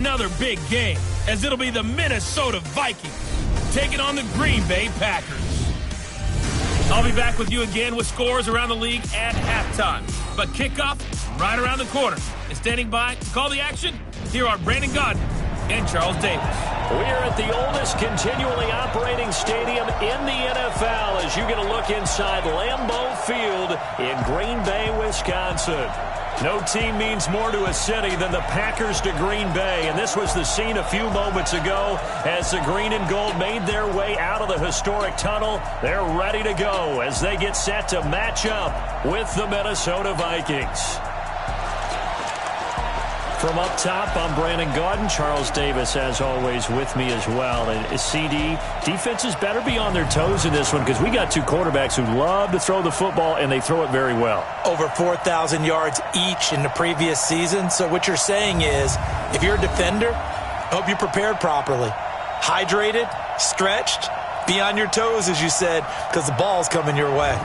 Another big game, as it'll be the Minnesota Vikings taking on the Green Bay Packers. I'll be back with you again with scores around the league at halftime. But kickoff right around the corner. And standing by to call the action, here are Brandon Gaudin and Charles Davis. We're at the oldest continually operating stadium in the NFL as you get a look inside Lambeau Field in Green Bay, Wisconsin. No team means more to a city than the Packers to Green Bay, and this was the scene a few moments ago as the green and gold made their way out of the historic tunnel. They're ready to go as they get set to match up with the Minnesota Vikings. From up top, I'm Brandon Gaudin. Charles Davis, as always, with me as well. And CD, defenses better be on their toes in this one because we got two quarterbacks who love to throw the football, and they throw it very well. Over 4,000 yards each in the previous season. So what you're saying is, if you're a defender, I hope you're prepared properly. Hydrated, stretched, be on your toes, as you said, because the ball's coming your way.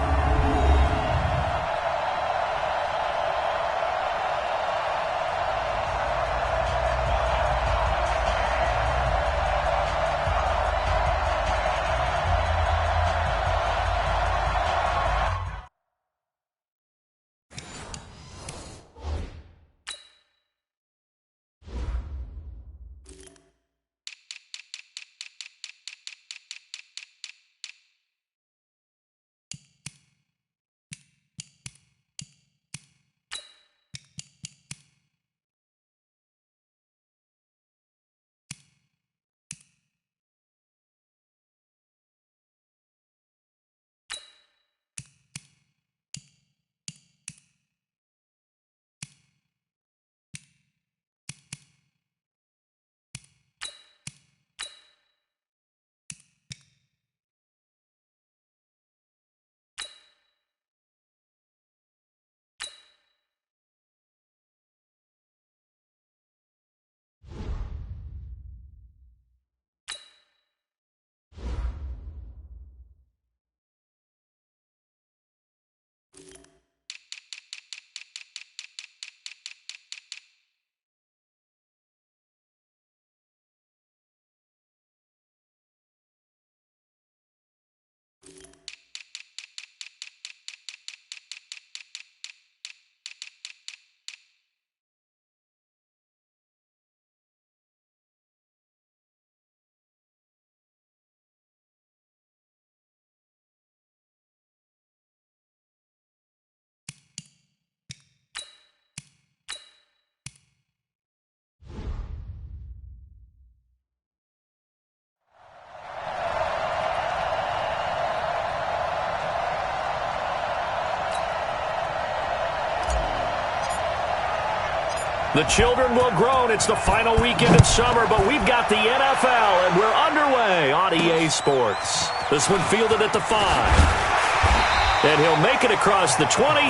The children will groan. It's the final weekend of summer, but we've got the NFL, and we're underway on EA Sports. This one fielded at the 5. And he'll make it across the 20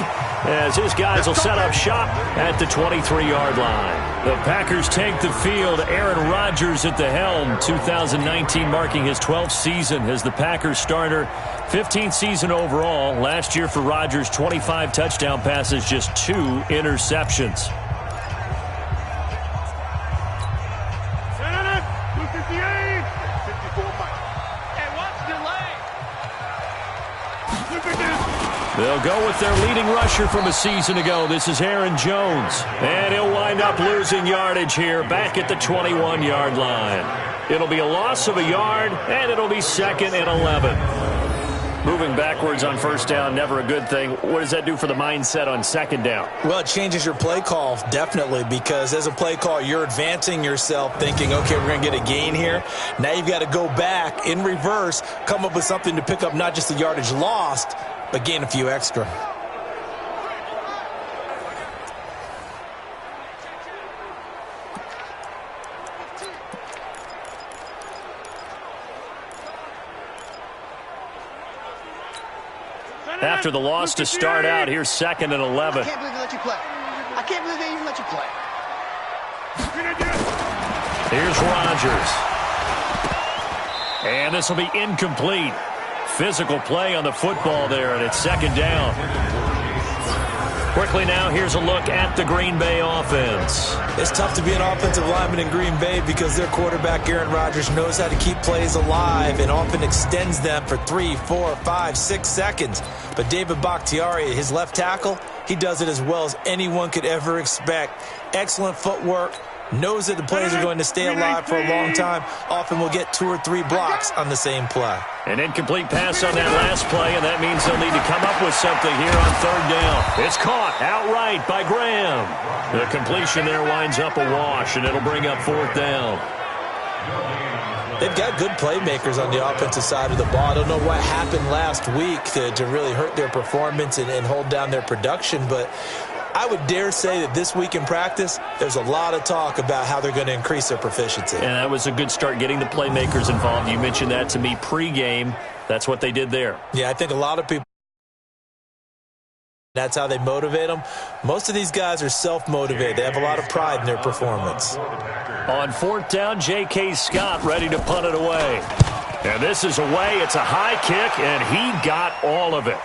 as his guys will set up shop at the 23-yard line. The Packers take the field. Aaron Rodgers at the helm. 2019 marking his 12th season as the Packers starter. 15th season overall. Last year for Rodgers, 25 touchdown passes, just 2 interceptions. They'll go with their leading rusher from a season ago. This is Aaron Jones. And he'll wind up losing yardage here back at the 21-yard line. It'll be a loss of a yard, and it'll be 2nd and 11. Moving backwards on first down, never a good thing. What does that do for the mindset on 2nd down? Well, it changes your play call, definitely, because as a play call, you're advancing yourself thinking, okay, we're going to get a gain here. Now you've got to go back in reverse, come up with something to pick up not just the yardage lost, but gain a few extra. After the loss to start out, here's 2nd and 11. I can't believe they let you play. I can't believe they even let you play. Here's Rodgers. And this will be incomplete. Physical play on the football there, and it's 2nd down. Quickly now, here's a look at the Green Bay offense. It's tough to be an offensive lineman in Green Bay because their quarterback, Aaron Rodgers, knows how to keep plays alive and often extends them for 3, 4, 5, 6 seconds. But David Bakhtiari, his left tackle, he does it as well as anyone could ever expect. Excellent footwork. Knows that the plays are going to stay alive for a long time. Often will get 2 or 3 blocks on the same play. An incomplete pass on that last play, and that means they'll need to come up with something here on 3rd down. It's caught outright by Graham. The completion there winds up a wash, and it'll bring up 4th down. They've got good playmakers on the offensive side of the ball. I don't know what happened last week to really hurt their performance and hold down their production, but I would dare say that this week in practice, there's a lot of talk about how they're going to increase their proficiency. And that was a good start, getting the playmakers involved. You mentioned that to me pregame. That's what they did there. Yeah, I think a lot of people, that's how they motivate them. Most of these guys are self-motivated. They have a lot of pride in their performance. On 4th down, J.K. Scott ready to punt it away. And this is away. It's a high kick, and he got all of it.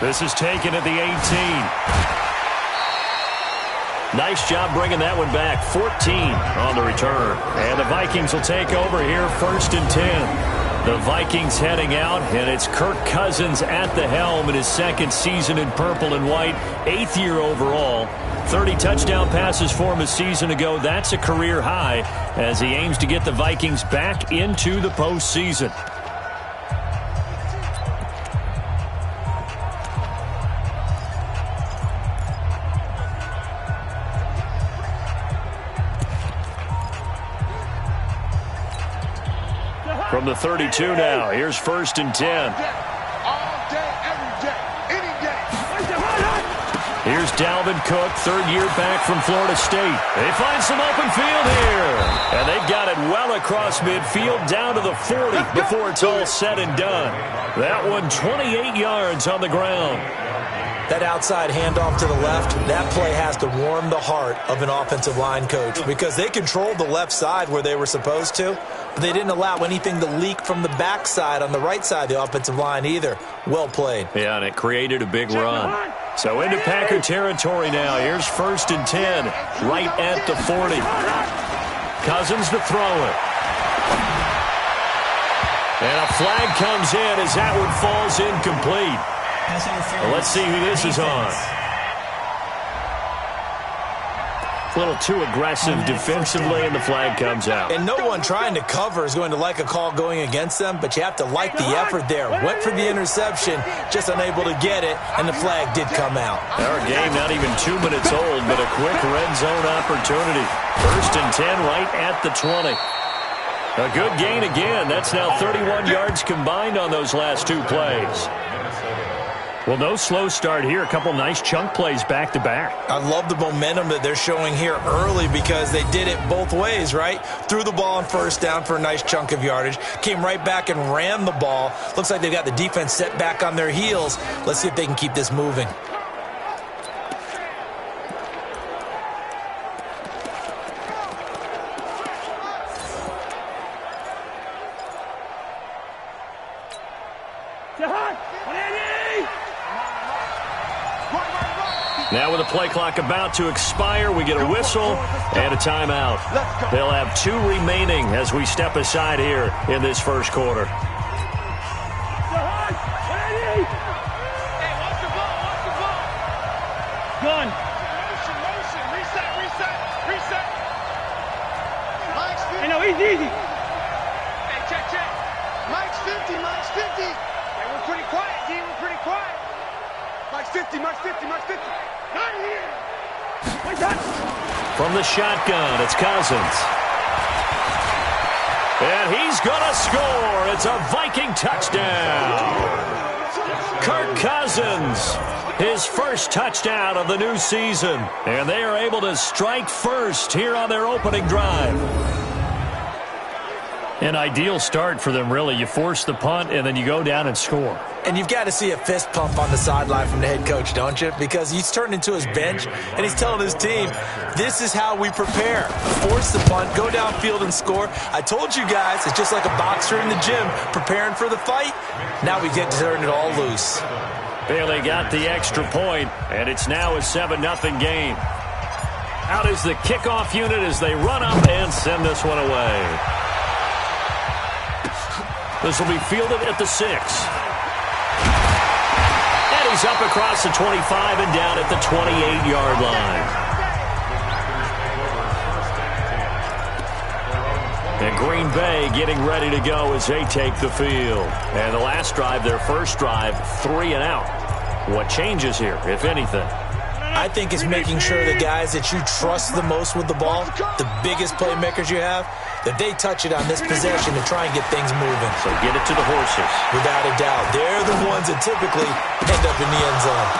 This is taken at the 18. Nice job bringing that one back. 14 on the return. And the Vikings will take over here, 1st and 10. The Vikings heading out, and it's Kirk Cousins at the helm in his 2nd season in purple and white, 8th year overall. 30 touchdown passes for him a season ago. That's a career high as he aims to get the Vikings back into the postseason. From the 32 now, here's 1st and 10. All day, every day, any day. Here's Dalvin Cook, 3rd year back from Florida State. They find some open field here. And they've got it well across midfield, down to the 40 before it's all said and done. That one 28 yards on the ground. That outside handoff to the left, that play has to warm the heart of an offensive line coach because they controlled the left side where they were supposed to, but they didn't allow anything to leak from the backside on the right side of the offensive line either. Well played. Yeah, and it created a big run. So into Packer territory now. Here's 1st and 10, right at the 40. Cousins to throw it. And a flag comes in as that one falls incomplete. Well, let's see who this is on. A little too aggressive defensively, and the flag comes out. And no one trying to cover is going to like a call going against them, but you have to like the effort there. Went for the interception, just unable to get it, and the flag did come out. Our game not even 2 minutes old, but a quick red zone opportunity. 1st and 10 right at the 20. A good gain again. That's now 31 yards combined on those last 2 plays. Well, no slow start here. A couple nice chunk plays back-to-back. I love the momentum that they're showing here early because they did it both ways, right? Threw the ball on 1st down for a nice chunk of yardage. Came right back and ran the ball. Looks like they've got the defense set back on their heels. Let's see if they can keep this moving. Now with the play clock about to expire, we get a whistle and a timeout. They'll have 2 remaining as we step aside here in this 1st quarter. Hey, watch the ball, watch the ball. Gun. Motion, reset. Mike's 50. Hey, no, easy. Hey, check. Mike's 50. Hey, we're pretty quiet, D. We're pretty quiet. Mike's 50. Not here. From the shotgun, it's Cousins. And he's going to score. It's a Viking touchdown. Kirk Cousins, his first touchdown of the new season. And they are able to strike first here on their opening drive. An ideal start for them, really. You force the punt, and then you go down and score. And you've got to see a fist pump on the sideline from the head coach, don't you? Because he's turned into his bench, and he's telling his team, this is how we prepare. Force the punt, go downfield and score. I told you guys, it's just like a boxer in the gym preparing for the fight. Now we get to turn it all loose. Bailey got the extra point, and it's now a 7-0 game. Out is the kickoff unit as they run up and send this one away. This will be fielded at the 6. And he's up across the 25 and down at the 28-yard line. And Green Bay getting ready to go as they take the field. And the last drive, their first drive, 3 and out. What changes here, if anything? I think it's making sure the guys that you trust the most with the ball, the biggest playmakers you have, that they touch it on this possession to try and get things moving. So get it to the horses. Without a doubt. They're the ones that typically end up in the end zone.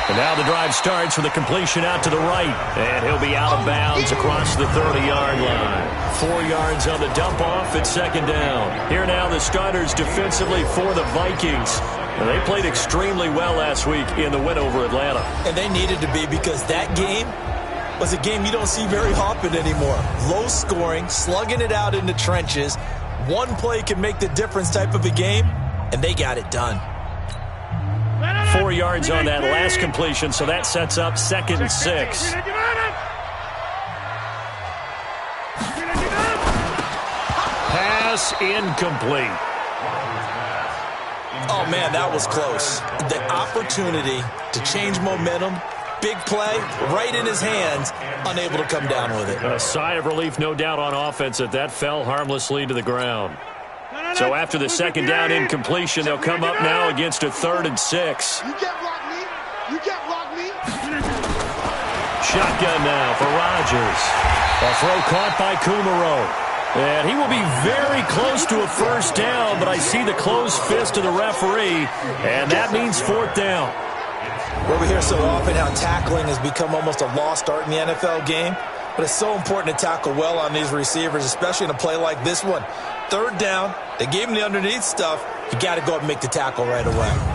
And now the drive starts with a completion out to the right. And he'll be out of bounds across the 30-yard line. 4 yards on the dump-off at second down. Here now the starters defensively for the Vikings. And they played extremely well last week in the win over Atlanta. And they needed to be, because that game was a game you don't see very often anymore. Low scoring, slugging it out in the trenches. One play can make the difference type of a game, and they got it done. 4 yards on that last completion, so that sets up 2nd and 6. Pass incomplete. Oh, man, that was close. The opportunity to change momentum, big play, right in his hands, unable to come down with it. A sigh of relief, no doubt, on offense that fell harmlessly to the ground. So after the second down incompletion, they'll come up now against a 3rd and 6. You can't block me. You can't block me. Shotgun now for Rodgers. A throw caught by Kumaro. And he will be very close to a first down, but I see the closed fist of the referee, and that means 4th down. Well, we hear so often how tackling has become almost a lost art in the NFL game, but it's so important to tackle well on these receivers, especially in a play like this one. 3rd down, they gave him the underneath stuff. You got to go up and make the tackle right away.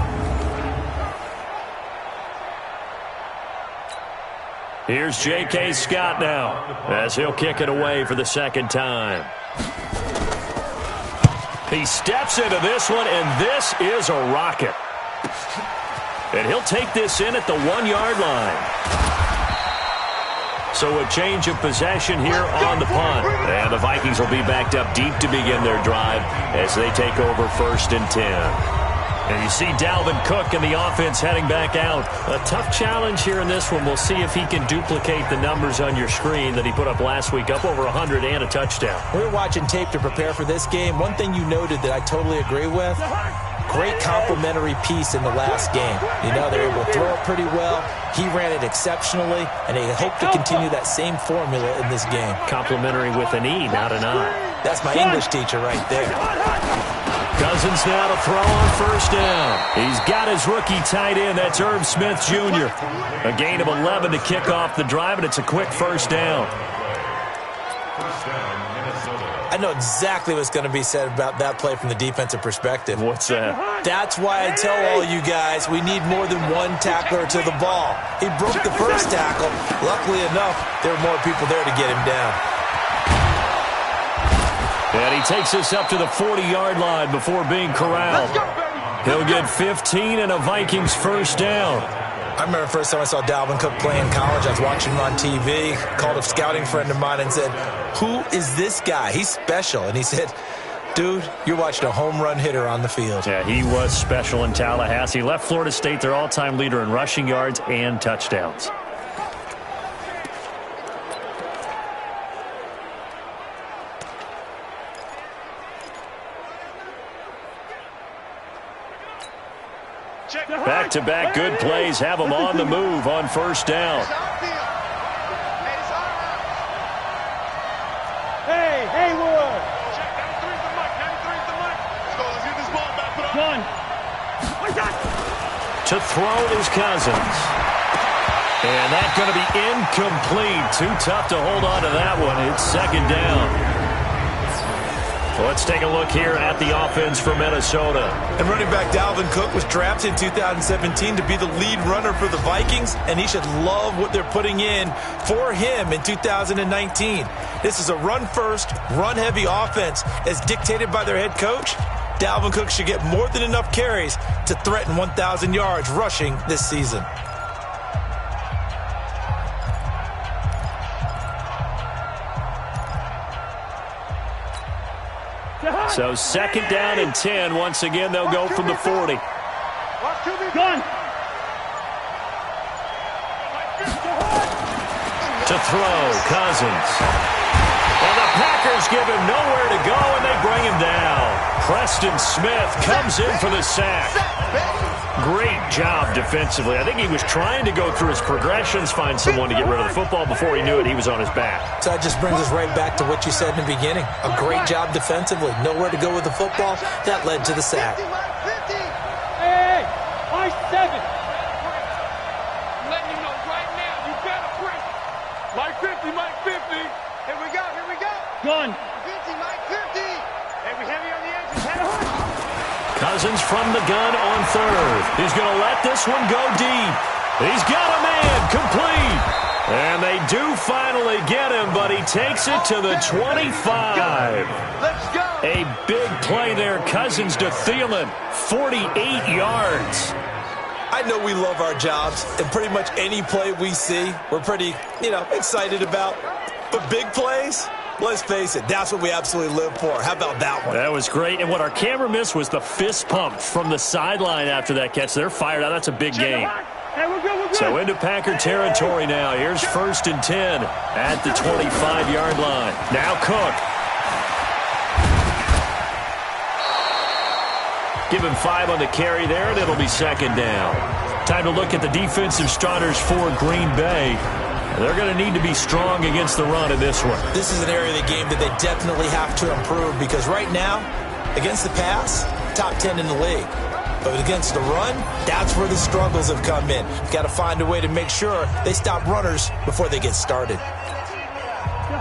Here's J.K. Scott now as he'll kick it away for the 2nd time. He steps into this one, and this is a rocket. And he'll take this in at the 1-yard line. So a change of possession here on the punt. And the Vikings will be backed up deep to begin their drive as they take over 1st and 10. And you see Dalvin Cook and the offense heading back out. A tough challenge here in this one. We'll see if he can duplicate the numbers on your screen that he put up last week, up over 100 and a touchdown. We were watching tape to prepare for this game. One thing you noted that I totally agree with, great complementary piece in the last game. You know, they're able to throw it pretty well. He ran it exceptionally, and they hope to continue that same formula in this game. Complimentary with an E, not an I. That's my English teacher right there. Cousins now to throw on 1st down. He's got his rookie tight end. That's Irv Smith Jr. A gain of 11 to kick off the drive, and it's a quick 1st down. I know exactly what's going to be said about that play from the defensive perspective. What's that? That's why I tell all you guys we need more than one tackler to the ball. He broke the first tackle. Luckily enough, there were more people there to get him down. And he takes us up to the 40-yard line before being corralled. He'll get 15 and a Vikings 1st down. I remember the first time I saw Dalvin Cook play in college. I was watching him on TV, called a scouting friend of mine and said, "Who is this guy? He's special." And he said, "Dude, you're watching a home run hitter on the field." Yeah, he was special in Tallahassee. Left Florida State their all-time leader in rushing yards and touchdowns. Back-to-back good plays have them on the move on 1st down. Hey, Haywood. Check, 93's the mic. 93's the mic. Let's get this ball back. Put up. One. To throw is Cousins. And that's going to be incomplete. Too tough to hold on to that one. It's 2nd down. Let's take a look here at the offense for Minnesota. And running back Dalvin Cook was drafted in 2017 to be the lead runner for the Vikings, and he should love what they're putting in for him in 2019. This is a run-first, run-heavy offense as dictated by their head coach. Dalvin Cook should get more than enough carries to threaten 1,000 yards rushing this season. So 2nd down and 10. Once again, they'll go from the 40. Gun. To throw, Cousins. And the Packers give him nowhere to go, and they bring him down. Preston Smith comes in for the sack. Great job defensively. I think he was trying to go through his progressions, find someone to get rid of the football. Before he knew it, he was on his back. So that just brings us right back to what you said in the beginning. A great job defensively. Nowhere to go with the football. That led to the sack. Hey, my 7. I'm letting you know right now, you better break. Mike 50, Mike 50. Here we go, here we go. Gun. 50, Mike 50. Hey, we heavy on the edges. Head on. Cousins from the gun on 3rd. He's going to let this one go deep. He's got a man complete. And they do finally get him, but he takes it to the 25. Let's go. A big play there. Cousins to Thielen. 48 yards. I know we love our jobs, and pretty much any play we see, we're pretty, excited about. But big plays, let's face it, that's what we absolutely live for. How about that one? That was great. And what our camera missed was the fist pump from the sideline after that catch. They're fired out. That's a big game. Hey, we're good, we're good. So into Packer territory now. Here's 1st and 10 at the 25-yard line. Now Cook. Give him 5 on the carry there, and it'll be 2nd down. Time to look at the defensive starters for Green Bay. They're going to need to be strong against the run in this one. This is an area of the game that they definitely have to improve because right now, against the pass, top 10 in the league. But against the run, that's where the struggles have come in. Got to find a way to make sure they stop runners before they get started.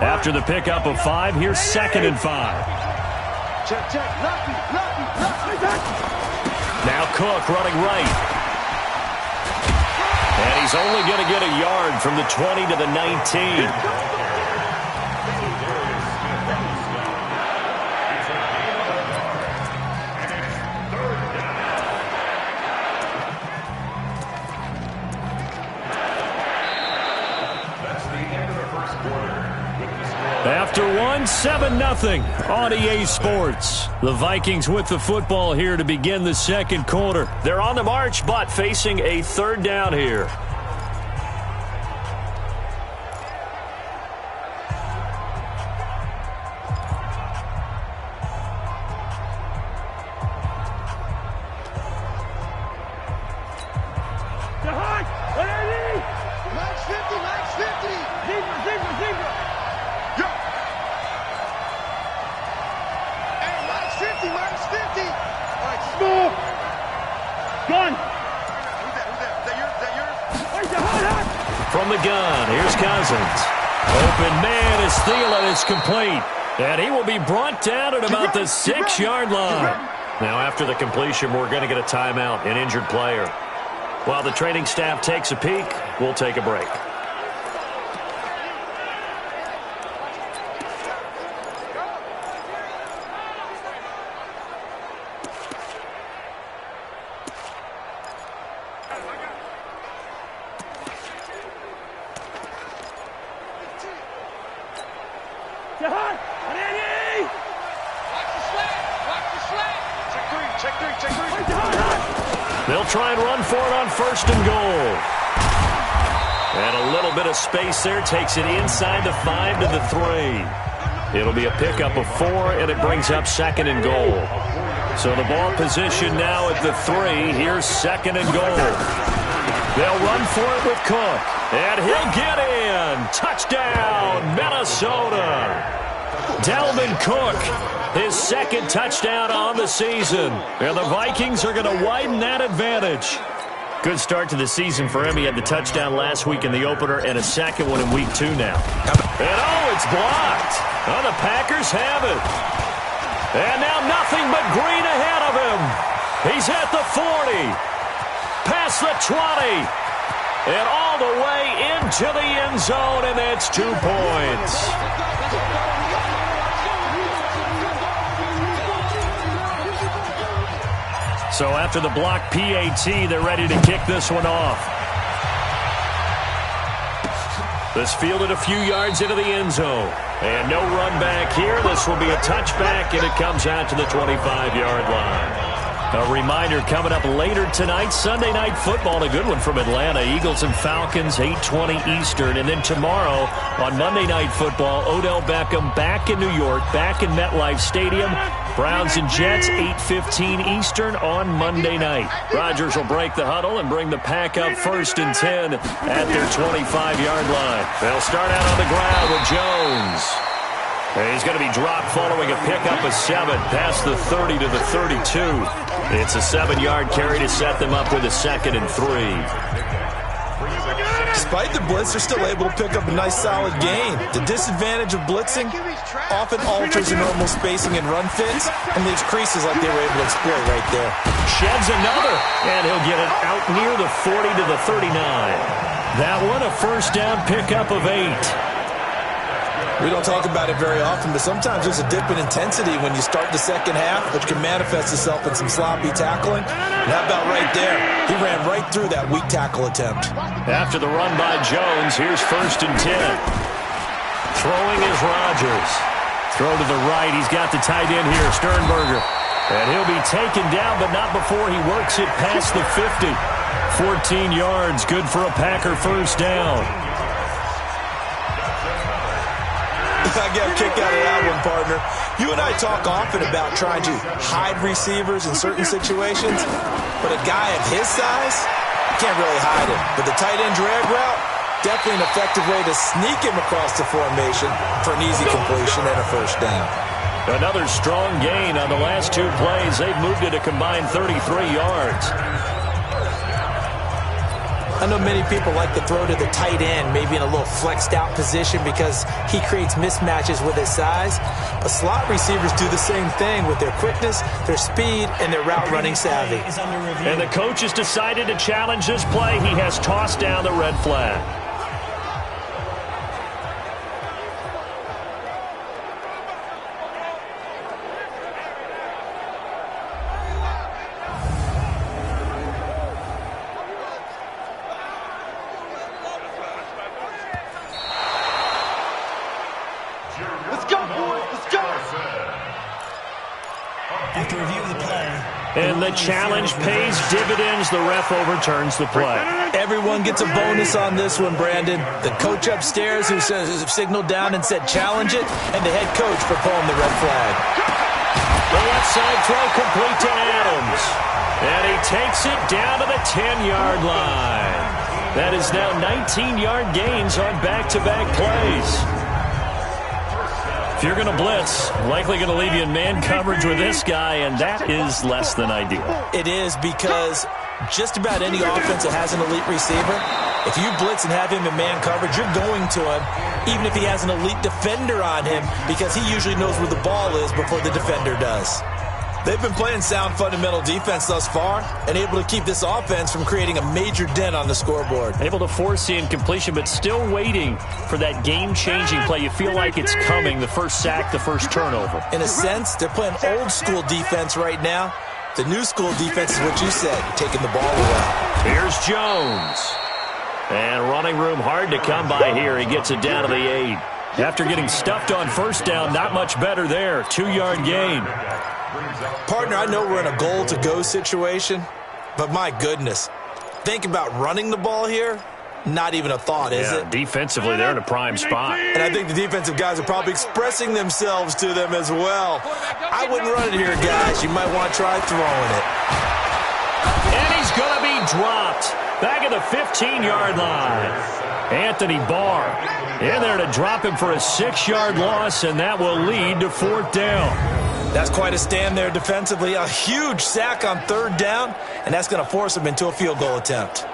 After the pickup of 5, here's 2nd and 5. Check, check. Lucky. Now Cook running right. And he's only going to get a yard from the 20 to the 19. After 7-0 on EA Sports. The Vikings with the football here to begin the 2nd quarter. They're on the march, but facing a 3rd down here. Mike's 50, Mike's 50. Zebra. Yo. Hey, Mike's 50, Mike's 50. All right, small. Gun. Who's that? Is that yours? From the gun, here's Cousins. Open man as Thielen is complete. And he will be brought down at about the 6-yard line. Now after the completion, we're going to get a timeout, an injured player. While the training staff takes a peek, we'll take a break. They'll try and run for it on 1st and goal. And a little bit of space there takes it inside the 5 to the 3. It'll be a pickup of 4, and it brings up 2nd and goal. So the ball position now at the 3. Here's 2nd and goal. They'll run for it with Cook. And he'll get in. Touchdown, Minnesota. Dalvin Cook, his 2nd touchdown on the season. And the Vikings are going to widen that advantage. Good start to the season for him. He had the touchdown last week in the opener and a 2nd one in week 2 now. And it's blocked. Oh, the Packers have it. And now nothing but green ahead of him. He's at the 40. Past the 20. And all the way into the end zone, and that's 2 points. So after the block PAT, they're ready to kick this one off. This fielded a few yards into the end zone. And no run back here. This will be a touchback, and it comes out to the 25-yard line. A reminder coming up later tonight, Sunday Night Football, a good one from Atlanta. Eagles and Falcons, 8:20 Eastern. And then tomorrow on Monday Night Football, Odell Beckham back in New York, back in MetLife Stadium. Browns and Jets, 8:15 Eastern on Monday night. Rodgers will break the huddle and bring the pack up 1st and 10 at their 25-yard line. They'll start out on the ground with Jones. He's going to be dropped following a pickup of 7 past the 30 to the 32. It's a 7-yard carry to set them up with a 2nd and 3. Despite the blitz, they're still able to pick up a nice solid gain. The disadvantage of blitzing often alters the normal spacing and run fits and leaves creases like they were able to exploit right there. Sheds another, and he'll get it out near the 40 to the 39. That one, a first down pickup of 8. We don't talk about it very often, but sometimes there's a dip in intensity when you start the second half, which can manifest itself in some sloppy tackling. And how about right there? He ran right through that weak tackle attempt. After the run by Jones, here's 1st and 10. Throwing is Rodgers. Throw to the right. He's got the tight end here, Sternberger. And he'll be taken down, but not before he works it past the 50. 14 yards, good for a Packer first down. I got a kick out of that one, partner. You and I talk often about trying to hide receivers in certain situations, but a guy of his size, you can't really hide him. But the tight end drag route, definitely an effective way to sneak him across the formation for an easy completion and a first down. Another strong gain on the last 2 plays. They've moved it a combined 33 yards. I know many people like to throw to the tight end, maybe in a little flexed out position because he creates mismatches with his size. But slot receivers do the same thing with their quickness, their speed, and their route running savvy. And the coach has decided to challenge this play. He has tossed down the red flag. And the challenge pays dividends. The ref overturns the play. Everyone gets a bonus on this one, Brandon. The coach upstairs who signaled down and said challenge it, and the head coach for pulling the red flag. The left side throw complete to Adams. And he takes it down to the 10-yard line. That is now 19-yard gains on back-to-back plays. If you're going to blitz, likely going to leave you in man coverage with this guy, and that is less than ideal. It is, because just about any offense that has an elite receiver, if you blitz and have him in man coverage, you're going to him, even if he has an elite defender on him, because he usually knows where the ball is before the defender does. They've been playing sound fundamental defense thus far and able to keep this offense from creating a major dent on the scoreboard. Able to force the incompletion, but still waiting for that game-changing play. You feel like it's coming, the first sack, the first turnover. In a sense, they're playing old-school defense right now. The new school defense is what you said, taking the ball away. Here's Jones. And running room hard to come by here. He gets it down to the 8. After getting stuffed on first down, not much better there. 2-yard gain. Partner, I know we're in a goal-to-go situation, but my goodness, think about running the ball here. Not even a thought, is it? Defensively, they're in a prime spot. And I think the defensive guys are probably expressing themselves to them as well. I wouldn't run it here, guys. You might want to try throwing it. And he's going to be dropped back at the 15-yard line. Anthony Barr in there to drop him for a 6-yard loss, and that will lead to 4th down. That's quite a stand there defensively. A huge sack on 3rd down, and that's going to force him into a field goal attempt.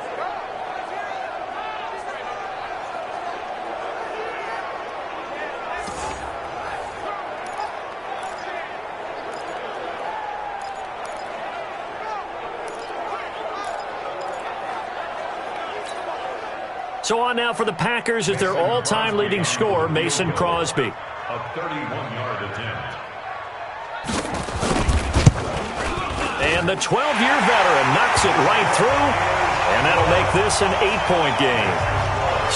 So on now for the Packers is their all-time leading scorer, Mason Crosby. A 31-yard attempt. And the 12-year veteran knocks it right through, and that'll make this an 8-point game.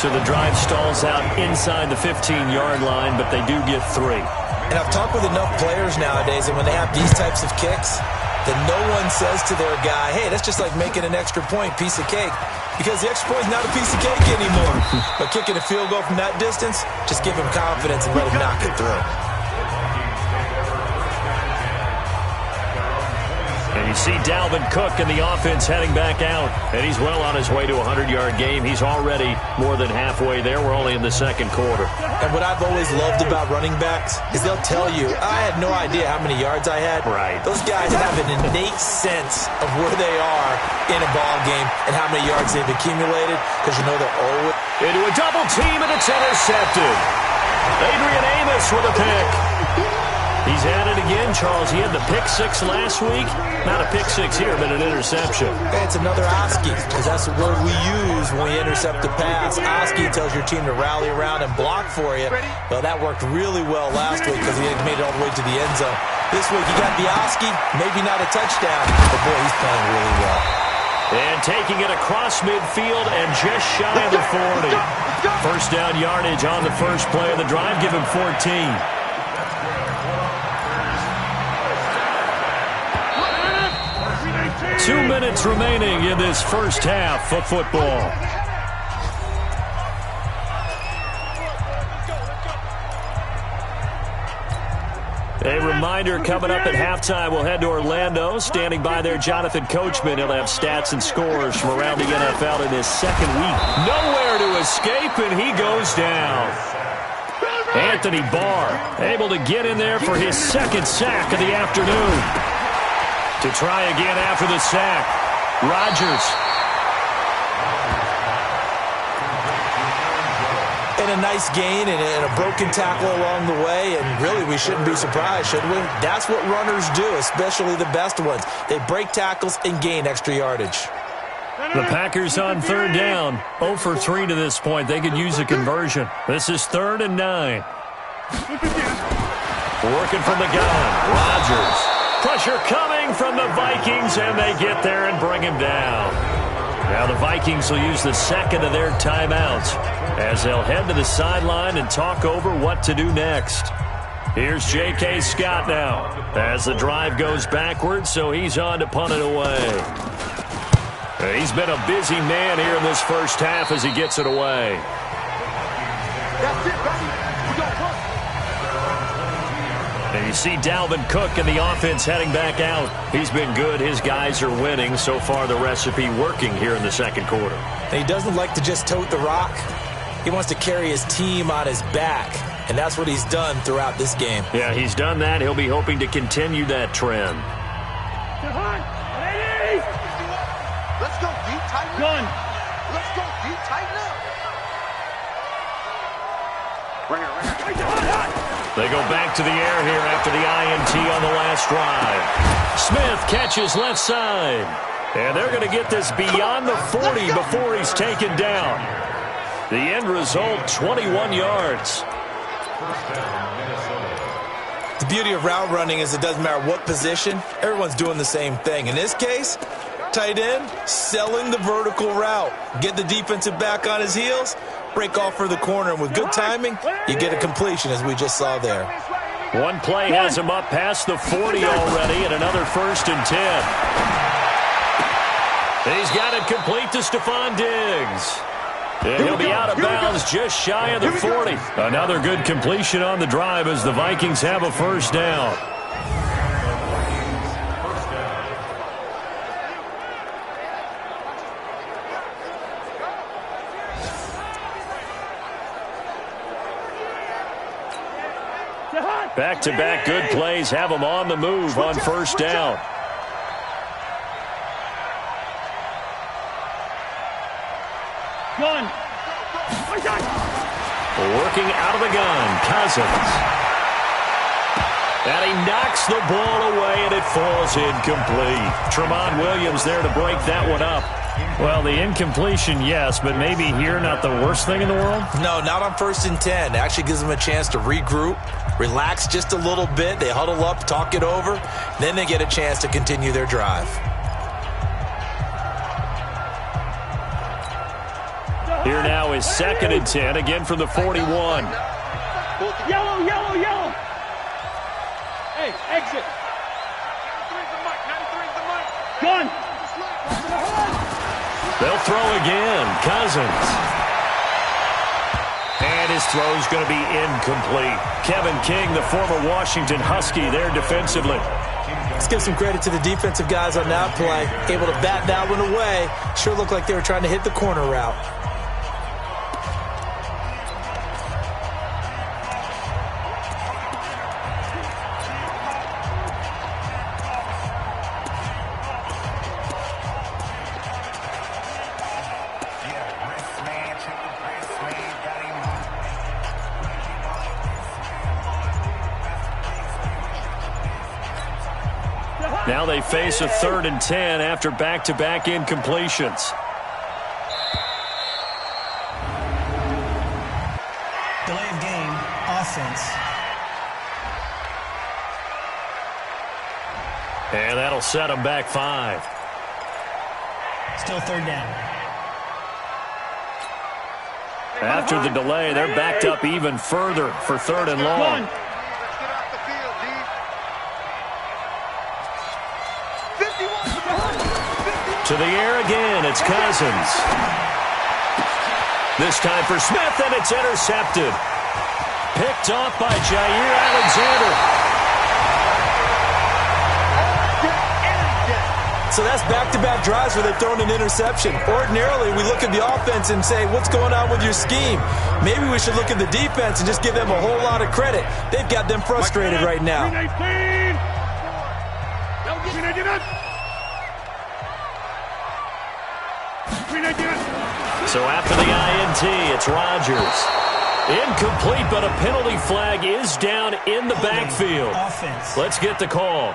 So the drive stalls out inside the 15-yard line, but they do get 3. And I've talked with enough players nowadays, and when they have these types of kicks, then no one says to their guy, hey, that's just like making an extra point, piece of cake. Because the extra point is not a piece of cake anymore. But kicking a field goal from that distance, just give him confidence and let him knock it through. And you see Dalvin Cook in the offense heading back out. And he's well on his way to a 100-yard game. He's already more than halfway there. We're only in the second quarter. And what I've always loved about running backs is they'll tell you, I had no idea how many yards I had. Right. Those guys have an innate sense of where they are in a ball game and how many yards they've accumulated, because you know they're always... Into a double team, and it's intercepted. Adrian Amos with a pick. He's at it again, Charles. He had the pick 6 last week. Not a pick 6 here, but an interception. Hey, it's another Oski, because that's the word we use when we intercept the pass. Oski tells your team to rally around and block for you. Well, that worked really well last week because he made it all the way to the end zone. This week he got the Oski, maybe not a touchdown, but boy, he's playing really well. And taking it across midfield and just shy of the 40. First down yardage on the first play of the drive. Give him 14. 2 minutes remaining in this first half of football. A reminder, coming up at halftime, we'll head to Orlando. Standing by there, Jonathan Coachman. He'll have stats and scores from around the NFL in his second week. Nowhere to escape, and he goes down. Anthony Barr able to get in there for his second sack of the afternoon. To try again after the sack, Rodgers. And a nice gain and a broken tackle along the way, and really we shouldn't be surprised, should we? That's what runners do, especially the best ones. They break tackles and gain extra yardage. The Packers on third down, 0 for 3 to this point. They could use a conversion. This is 3rd and 9. Working from the gun, Rodgers. Pressure coming from the Vikings, and they get there and bring him down. Now the Vikings will use the second of their timeouts as they'll head to the sideline and talk over what to do next. Here's J.K. Scott now as the drive goes backwards, so he's on to punt it away. He's been a busy man here in this first half as he gets it away. That's it, baby. We got punt. And you see Dalvin Cook in the offense heading back out. He's been good. His guys are winning. So far, the recipe working here in the second quarter. And he doesn't like to just tote the rock. He wants to carry his team on his back, and that's what he's done throughout this game. Yeah, he's done that. He'll be hoping to continue that trend. Let's go deep, tighten up. Gun. Let's go deep, tighten up. Right here. They go back to the air here after the INT on the last drive. Smith catches left side. And they're going to get this beyond the 40 before he's taken down. The end result, 21 yards. The beauty of route running is it doesn't matter what position, everyone's doing the same thing. In this case, tight end, selling the vertical route. Get the defensive back on his heels, break off for the corner, and with good timing, you get a completion as we just saw there. One play has him up past the 40 already, and another 1st and 10. He's got it complete to Stephon Diggs. And he'll be out of bounds just shy of the 40. Another good completion on the drive as the Vikings have a first down. Back-to-back good plays have them on the move on first down. Gun. Working out of the gun, Cousins. And he knocks the ball away, and it falls incomplete. Tramon Williams there to break that one up. Well, the incompletion, yes, but maybe here not the worst thing in the world? No, not on 1st and 10. It actually gives them a chance to regroup relax just a little bit. They huddle up, talk it over. Then they get a chance to continue their drive. Here now is 2nd and 10, again from the 41. Yellow, yellow, yellow. Hey, exit. 93's the mic, 93's the mic. Gun. They'll throw again. Cousins. And his throw's going to be incomplete. Kevin King, the former Washington Husky, there defensively. Let's give some credit to the defensive guys on that play. Able to bat that one away. Sure looked like they were trying to hit the corner route. Now they face a 3rd and 10 after back-to-back incompletions. Delay of game, offense. And that'll set them back 5. Still 3rd down. After the delay, they're backed up even further for 3rd and long. To the air again, it's Cousins. This time for Smith, and it's intercepted. Picked off by Jair Alexander. So that's back-to-back drives where they've thrown an interception. Ordinarily, we look at the offense and say, what's going on with your scheme? Maybe we should look at the defense and just give them a whole lot of credit. They've got them frustrated right now. So after the INT, it's Rodgers. Incomplete, but a penalty flag is down in the backfield. Let's get the call.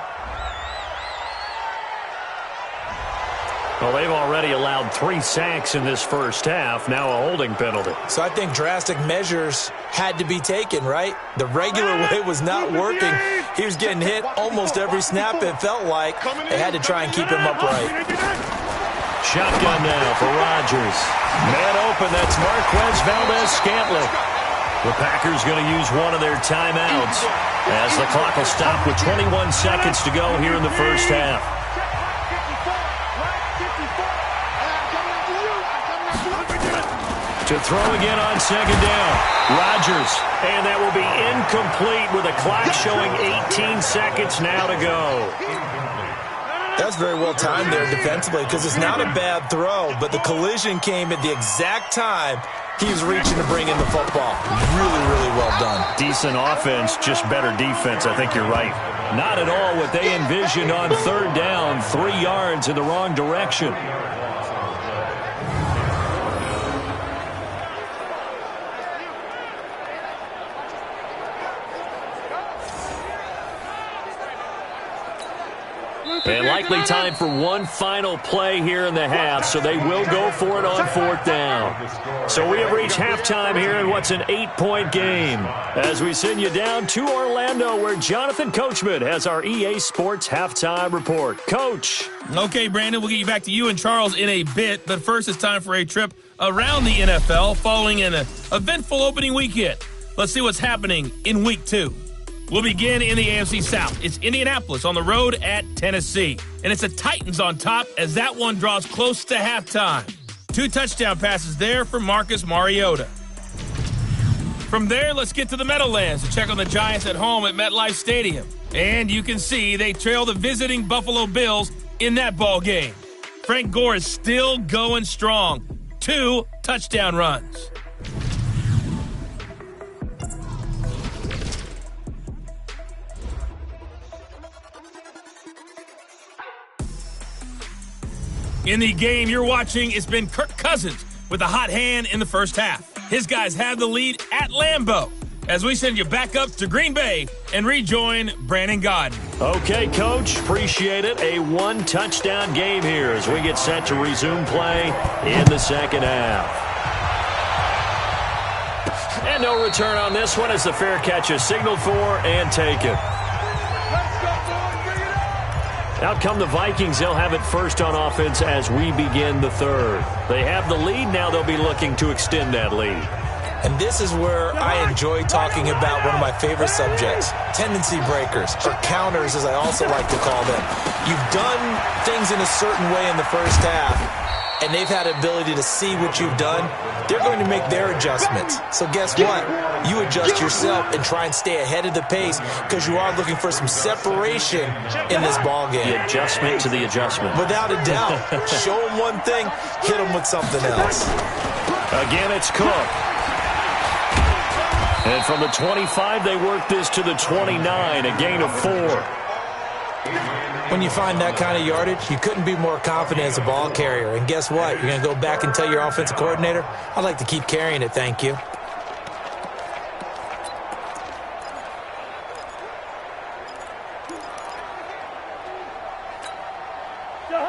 Well, they've already allowed 3 sacks in this first half, now a holding penalty. So I think drastic measures had to be taken, right? The regular way was not working. He was getting hit almost every snap, it felt like. They had to try and keep him upright. Shotgun now for Rodgers. Man open, that's Marquez Valdez-Scantling. The Packers going to use one of their timeouts as the clock will stop with 21 seconds to go here in the first half. To throw again on 2nd down. Rodgers, and that will be incomplete with a clock showing 18 seconds now to go. That's very well timed there defensively because it's not a bad throw, but the collision came at the exact time he was reaching to bring in the football. Really, really well done. Decent offense, just better defense. I think you're right. Not at all what they envisioned on 3rd down, 3 yards in the wrong direction. And likely time for one final play here in the half, so they will go for it on 4th down. So we have reached halftime here in what's an 8-point game as we send you down to Orlando where Jonathan Coachman has our EA Sports halftime report. Coach. Okay, Brandon, we'll get you back to you and Charles in a bit, but first it's time for a trip around the NFL following an eventful opening weekend. Let's see what's happening in Week 2. We'll begin in the AFC South. It's Indianapolis on the road at Tennessee. And it's the Titans on top as that one draws close to halftime. 2 touchdown passes there for Marcus Mariota. From there, let's get to the Meadowlands to check on the Giants at home at MetLife Stadium. And you can see they trail the visiting Buffalo Bills in that ball game. Frank Gore is still going strong. 2 touchdown runs. In the game you're watching, it's been Kirk Cousins with a hot hand in the first half. His guys have the lead at Lambeau as we send you back up to Green Bay and rejoin Brandon Godden. Okay, Coach, appreciate it. A 1-touchdown game here as we get set to resume play in the second half. And no return on this one as the fair catch is signaled for and taken. Out come the Vikings. They'll have it first on offense as we begin the third. They have the lead. Now they'll be looking to extend that lead. And this is where I enjoy talking about one of my favorite subjects, tendency breakers, or counters as I also like to call them. You've done things in a certain way in the first half, and they've had the ability to see what you've done. They're going to make their adjustments. So guess what? You adjust yourself and try and stay ahead of the pace because you are looking for some separation in this ball game. The adjustment to the adjustment. Without a doubt. Show them one thing, hit them with something else. Again, it's Cook. And from the 25, they work this to the 29, a gain of 4. When you find that kind of yardage, you couldn't be more confident as a ball carrier. And guess what? You're going to go back and tell your offensive coordinator, I'd like to keep carrying it, thank you.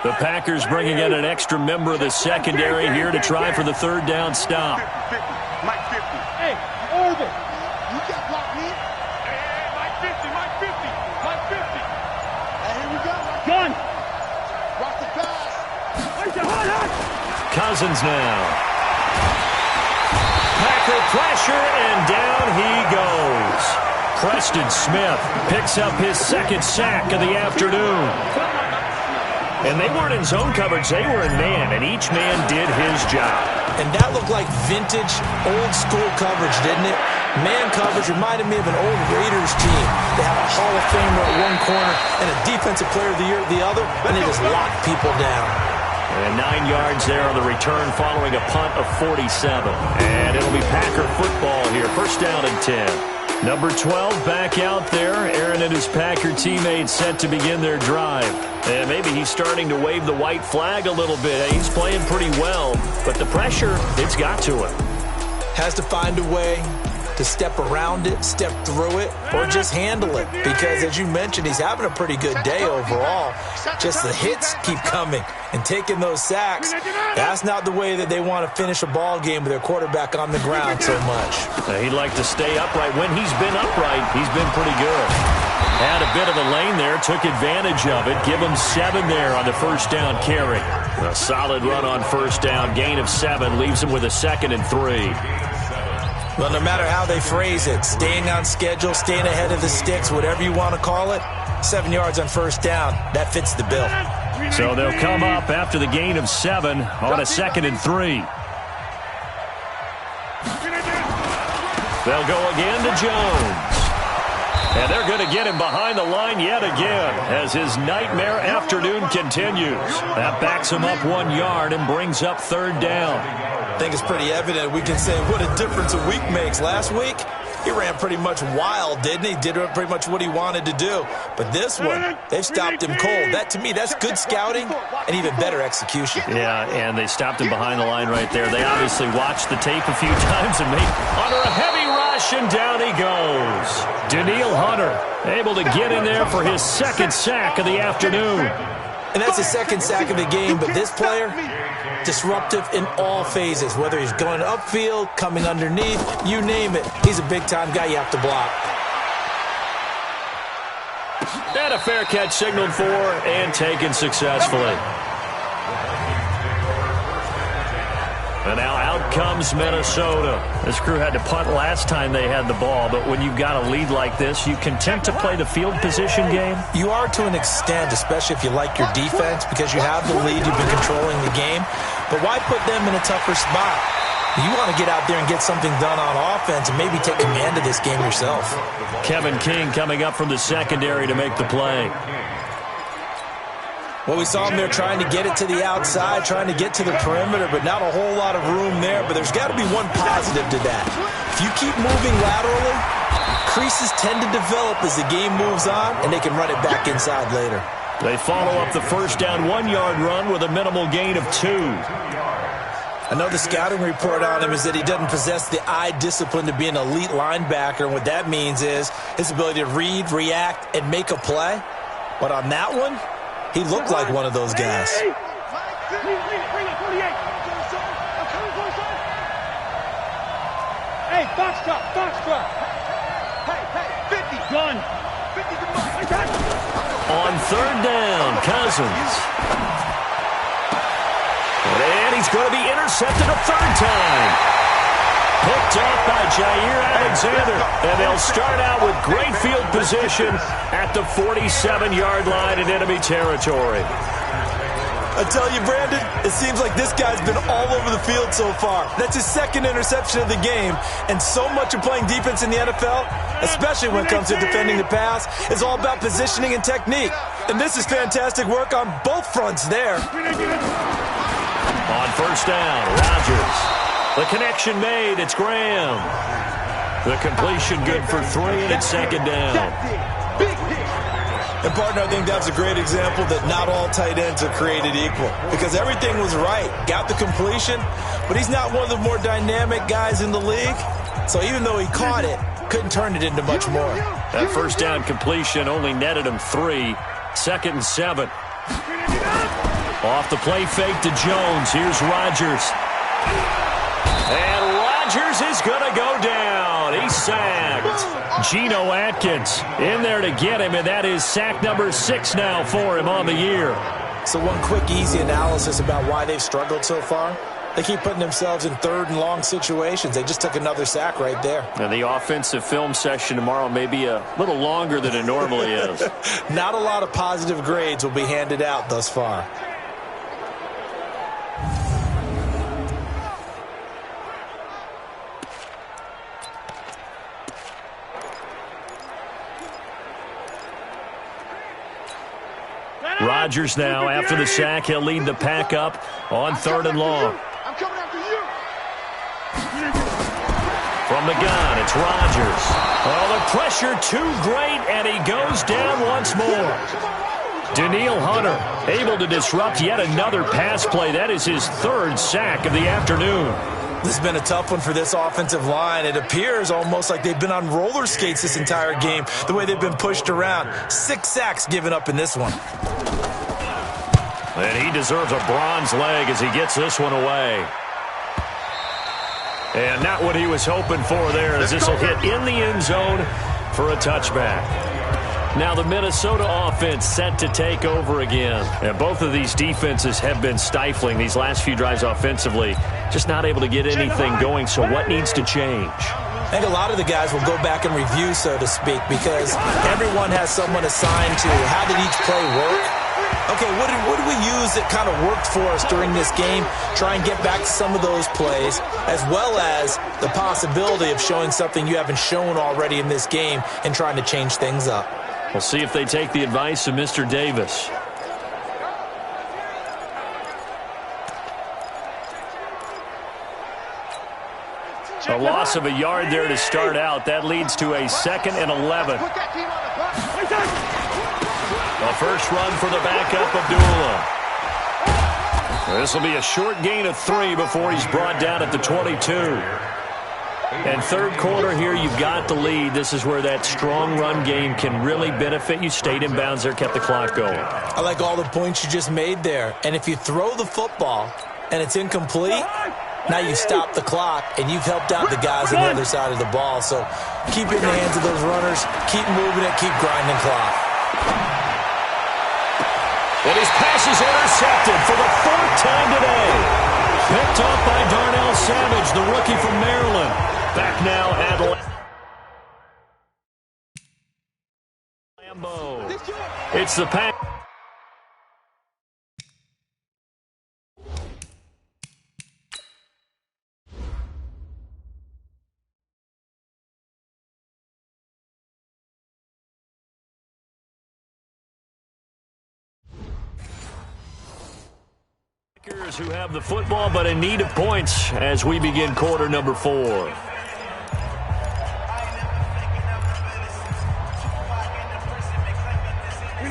The Packers bringing in an extra member of the secondary here to try for the third down stop. Mike 50. Hey, Orville. You got blocked here. Hey, Mike 50, Mike 50, Mike 50. Hey, here we go. Gun. Rock the pass. Cousins now. Packer pressure, and down he goes. Preston Smith picks up his second sack of the afternoon. And they weren't in zone coverage, they were in man, and each man did his job. And that looked like vintage, old-school coverage, didn't it? Man coverage reminded me of an old Raiders team. They had a Hall of Famer at one corner and a Defensive Player of the Year at the other, and they just locked people down. And 9 yards there on the return following a punt of 47. And it'll be Packer football here, first down and 10. Number 12 back out there. Aaron and his Packer teammates set to begin their drive. And maybe he's starting to wave the white flag a little bit. He's playing pretty well, but the pressure, it's got to him. Has to find a way to step around it, step through it, or just handle it. Because as you mentioned, he's having a pretty good day overall. Just the hits keep coming and taking those sacks. That's not the way that they want to finish a ball game with their quarterback on the ground so much. He'd like to stay upright. When he's been upright, he's been pretty good. Had a bit of a lane there, took advantage of it. Give him 7 there on the first down carry. A solid run on first down, gain of 7, leaves him with a 2nd and 3. Well, no matter how they phrase it, staying on schedule, staying ahead of the sticks, whatever you want to call it, 7 yards on first down, that fits the bill. So they'll come up after the gain of 7 on a 2nd and 3. They'll go again to Jones. And they're going to get him behind the line yet again as his nightmare afternoon continues. That backs him up 1 yard and brings up third down. I think it's pretty evident. We can say what a difference a week makes. Last week, he ran pretty much wild, didn't he? Did pretty much what he wanted to do. But this one, they've stopped him cold. That, to me, that's good scouting and even better execution. Yeah, and they stopped him behind the line right there. They obviously watched the tape a few times and made under a heavy rush, and down he goes. Danielle Hunter able to get in there for his 2nd sack of the afternoon. And that's the 2nd sack of the game, but this player, disruptive in all phases, whether he's going upfield, coming underneath, you name it. He's a big-time guy you have to block. And a fair catch signaled for and taken successfully. And now out comes Minnesota. This crew had to punt last time they had the ball, but when you've got a lead like this, you content to play the field position game? You are to an extent, especially if you like your defense, because you have the lead, you've been controlling the game. But why put them in a tougher spot? You want to get out there and get something done on offense and maybe take command of this game yourself. Kevin King coming up from the secondary to make the play. Well, we saw him there trying to get it to the outside, trying to get to the perimeter, but not a whole lot of room there. But there's got to be one positive to that. If you keep moving laterally, creases tend to develop as the game moves on, and they can run it back inside later. They follow up the first down 1 yard run with a minimal gain of 2. Another scouting report on him is that he doesn't possess the eye discipline to be an elite linebacker, and what that means is his ability to read, react, and make a play. But on that one, he looked like one of those guys. Hey, Hey, foxtrot, foxtrot. Hey, 50. Gun. 50 to mine. On third down, Cousins. And he's going to be intercepted a third time. Picked off by Jair Alexander. And they'll start out with great field position at the 47-yard line in enemy territory. I tell you, Brandon, it seems like this guy's been all over the field so far. That's his second interception of the game. And so much of playing defense in the NFL, especially when it comes to defending the pass, is all about positioning and technique. And this is fantastic work on both fronts there. On first down, Rodgers. The connection made. It's Graham. The completion good for 3, and it's second down. And, partner, I think that's a great example that not all tight ends are created equal, because everything was right. Got the completion, but he's not one of the more dynamic guys in the league. So even though he caught it, couldn't turn it into much more. That first down completion only netted him 3. Second and 7. Off the play fake to Jones. Here's Rodgers. And Rodgers is going to go down. He's sacked. Geno Atkins in there to get him, and that is sack number 6 now for him on the year. So one quick, easy analysis about why they've struggled so far. They keep putting themselves in third and long situations. They just took another sack right there. And the offensive film session tomorrow may be a little longer than it normally is. Not a lot of positive grades will be handed out thus far. Rodgers now, after the sack, he'll lead the pack up on third and long. I'm coming after you. From the gun, it's Rodgers. Oh, the pressure too great, and he goes down once more. Danielle Hunter able to disrupt yet another pass play. That is his 3rd sack of the afternoon. This has been a tough one for this offensive line. It appears almost like they've been on roller skates this entire game, the way they've been pushed around. 6 sacks given up in this one. And he deserves a bronze leg as he gets this one away. And not what he was hoping for there, as this will hit in the end zone for a touchback. Now the Minnesota offense set to take over again. And both of these defenses have been stifling these last few drives offensively. Just not able to get anything going, so what needs to change? I think a lot of the guys will go back and review, so to speak, because everyone has someone assigned to how did each play work. Okay, what did we use that kind of worked for us during this game? Try and get back to some of those plays, as well as the possibility of showing something you haven't shown already in this game and trying to change things up. We'll see if they take the advice of Mr. Davis. A loss of a yard there to start out. That leads to a 2nd and 11. A first run for the backup, Abdullah. This will be a short gain of 3 before he's brought down at the 22. And third quarter here, you've got the lead. This is where that strong run game can really benefit you. Stayed in bounds there, kept the clock going. I like all the points you just made there. And if you throw the football and it's incomplete, now you stop the clock, and you've helped out the guys on the other side of the ball. So keep it in the hands of those runners. Keep moving it. Keep grinding clock. And his pass is intercepted for the 4th time today. Picked off by Darnell Savage, the rookie from Maryland. Back now at Lambeau. It's the pass. Who have the football but in need of points as we begin quarter number 4.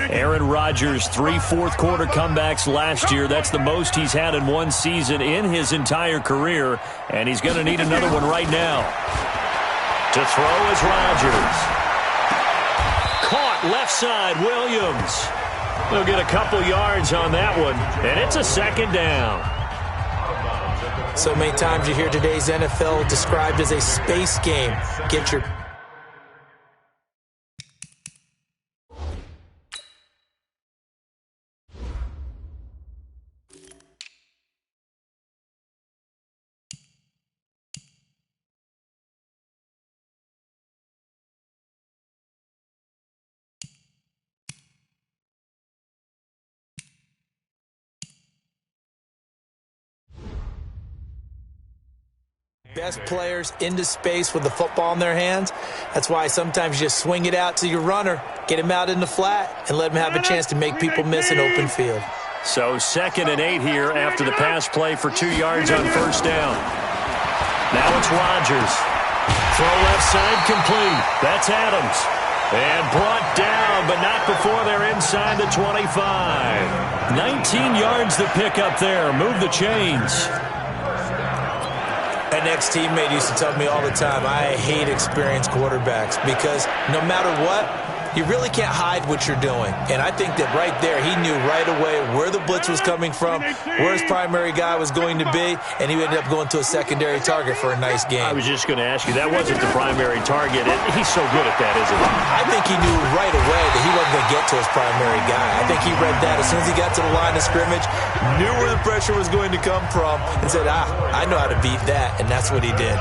Aaron Rodgers, 3 fourth-quarter comebacks last year. That's the most he's had in one season in his entire career, and he's going to need another one right now. To throw is Rodgers. Caught left side, Williams. They'll get a couple yards on that one, and it's a 2nd down. So many times you hear today's NFL described as a space game. Get your... best players into space with the football in their hands. That's why sometimes you just swing it out to your runner, get him out in the flat, and let him have a chance to make people miss an open field. So 2nd and 8 here after the pass play for 2 yards on first down. Now it's Rodgers. Throw left side complete. That's Adams. And brought down, but not before they're inside the 25. 19 yards to pick up there. Move the chains. An ex-teammate used to tell me all the time, I hate experienced quarterbacks because no matter what, you really can't hide what you're doing. And I think that right there, he knew right away where the blitz was coming from, where his primary guy was going to be, and he ended up going to a secondary target for a nice game. I was just going to ask you, that wasn't the primary target. He's so good at that, isn't he? I think he knew right away that he wasn't going to get to his primary guy. I think he read that as soon as he got to the line of scrimmage, knew where the pressure was going to come from, and said, I know how to beat that, and that's what he did.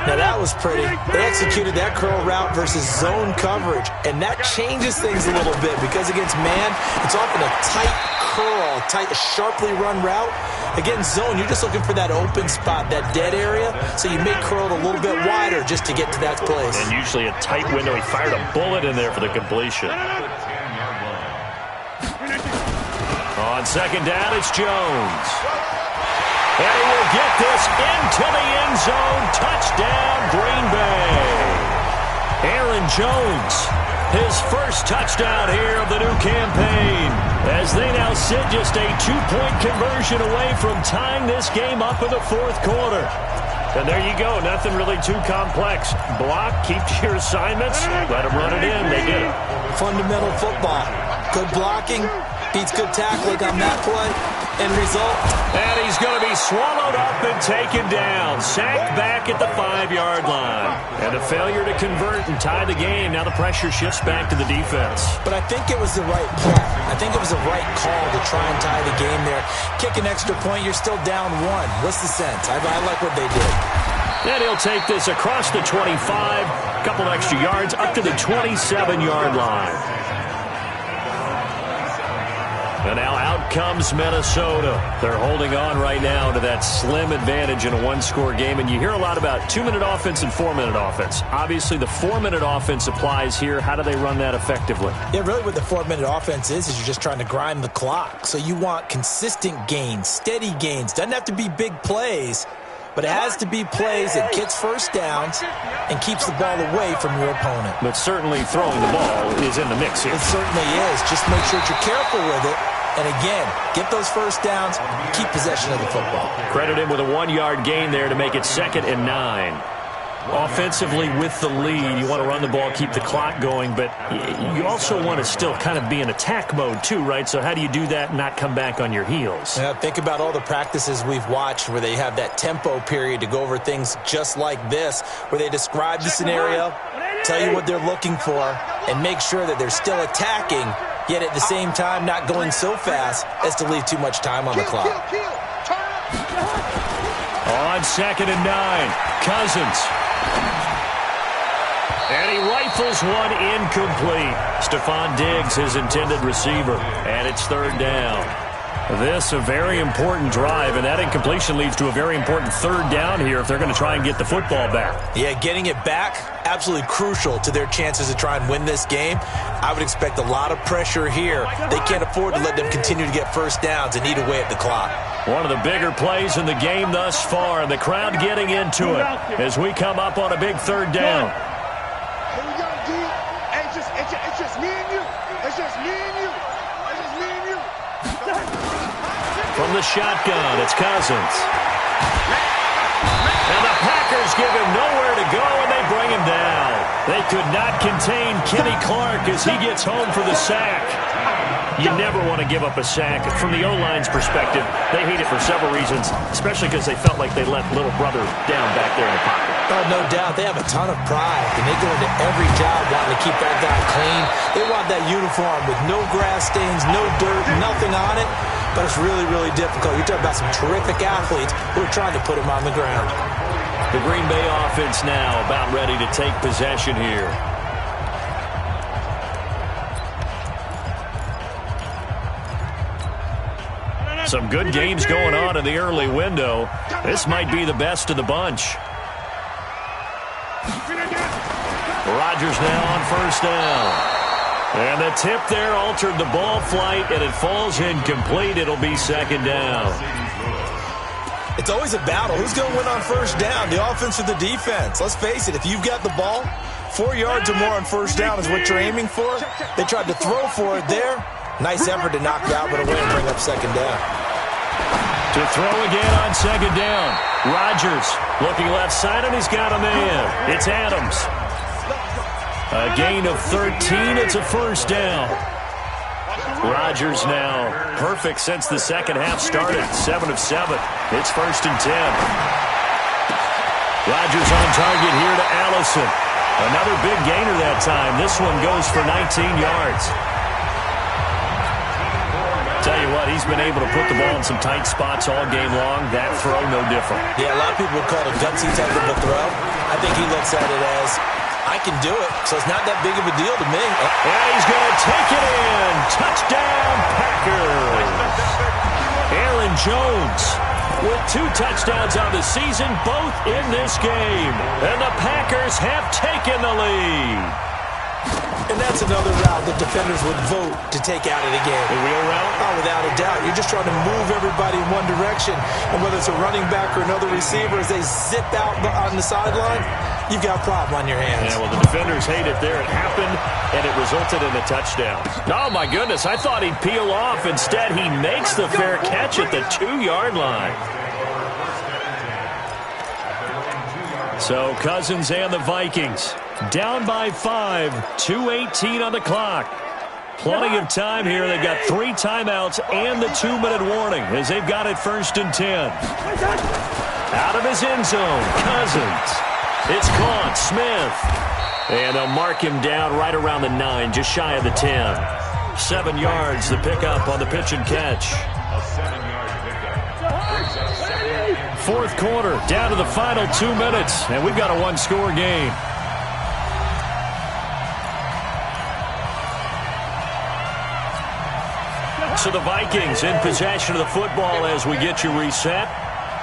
Now, that was pretty. They executed that curl route versus zone coverage, and that changes things a little bit because against man, it's often a tight curl, a sharply run route. Against zone, you're just looking for that open spot, that dead area, so you may curl it a little bit wider just to get to that place. And usually a tight window. He fired a bullet in there for the completion. On second down, it's Jones. And he will get this into the end zone. Touchdown, Green Bay. Aaron Jones, his first touchdown here of the new campaign, as they now sit just a 2-point conversion away from tying this game up in the fourth quarter. And there you go. Nothing really too complex. Block, keep to your assignments, let them run it in. They did it. Fundamental football. Good blocking beats good tackling on that play. End result. And he's going to be swallowed up and taken down. Sacked back at the 5-yard line. And a failure to convert and tie the game. Now the pressure shifts back to the defense. But I think it was the right play. I think it was the right call to try and tie the game there. Kick an extra point, you're still down 1. What's the sense? I like what they did. And he'll take this across the 25. A couple extra yards up to the 27-yard line. And now out comes Minnesota. They're holding on right now to that slim advantage in a one-score game. And you hear a lot about 2-minute offense and 4-minute offense. Obviously, the 4-minute offense applies here. How do they run that effectively? Yeah, really what the 4-minute offense is you're just trying to grind the clock. So you want consistent gains, steady gains. Doesn't have to be big plays, but it has to be plays that gets first downs and keeps the ball away from your opponent. But certainly throwing the ball is in the mix here. It certainly is. Just make sure that you're careful with it. And again, get those first downs, keep possession of the football. Credit him with a 1-yard gain there to make it 2nd and 9. Offensively with the lead, you want to run the ball, keep the clock going, but you also want to still kind of be in attack mode too, right? So how do you do that and not come back on your heels? Yeah, think about all the practices we've watched where they have that tempo period to go over things just like this, where they describe the scenario, tell you what they're looking for, and make sure that they're still attacking, yet at the same time not going so fast as to leave too much time on the clock. On 2nd and 9, Cousins. And he rifles one incomplete. Stephon Diggs, his intended receiver. And it's 3rd down. This a very important drive, and that incompletion leads to a very important 3rd down here if they're going to try and get the football back. Yeah, getting it back, absolutely crucial to their chances to try and win this game. I would expect a lot of pressure here. They can't afford to let them continue to get first downs and eat away at the clock. One of the bigger plays in the game thus far, and the crowd getting into it as we come up on a big 3rd down. Here we go, D. Hey, it's just me and you. It's just me and you. It's just me and you. From the shotgun, it's Cousins. And the Packers give him nowhere to go, and they bring him down. They could not contain Kenny Clark as he gets home for the sack. You never want to give up a sack. From the O-line's perspective, they hate it for several reasons, especially because they felt like they let little brother down back there in the pocket. Oh, no doubt. They have a ton of pride, and they go into every job wanting to keep that guy clean. They want that uniform with no grass stains, no dirt, nothing on it. But it's really, really difficult. You're talking about some terrific athletes who are trying to put him on the ground. The Green Bay offense now about ready to take possession here. Some good games going on in the early window. This might be the best of the bunch. Rodgers now on first down. And the tip there altered the ball flight, and it falls incomplete. It'll be second down. It's always a battle. Who's going to win on first down, the offense or the defense? Let's face it, if you've got the ball, 4 yards or more on first down is what you're aiming for. They tried to throw for it there. Nice effort to knock it out, but away and bring up second down. To throw again on second down. Rodgers looking left side, and he's got a man. It's Adams. A gain of 13. It's a first down. Rodgers now perfect since the second half started. 7 of 7. It's first and 10. Rodgers on target here to Allison. Another big gainer that time. This one goes for 19 yards. Tell you what, he's been able to put the ball in some tight spots all game long. That throw, no different. Yeah, a lot of people would call it a gutsy type of a throw. I think he looks at it as, I can do it, so it's not that big of a deal to me. And he's going to take it in. Touchdown, Packers. Aaron Jones with 2 touchdowns on the season, both in this game. And the Packers have taken the lead. And that's another route that defenders would vote to take out of the game. The wheel route? Oh, without a doubt. You're just trying to move everybody in one direction. And whether it's a running back or another receiver, as they zip out on the sideline, you've got a problem on your hands. Yeah, well, the defenders hate it there. It happened, and it resulted in a touchdown. Oh, my goodness. I thought he'd peel off. Instead, he makes the fair catch at the 2-yard line. So Cousins and the Vikings down by 5, 2:18 on the clock. Plenty of time here. They've got 3 timeouts and the 2-minute warning as they've got it first and 10. Out of his end zone, Cousins. It's caught, Smith. And they'll mark him down right around the 9, just shy of the 10. 7 yards, the pickup on the pitch and catch. Fourth quarter, down to the final 2 minutes, and we've got a 1-score game. So the Vikings in possession of the football as we get you reset.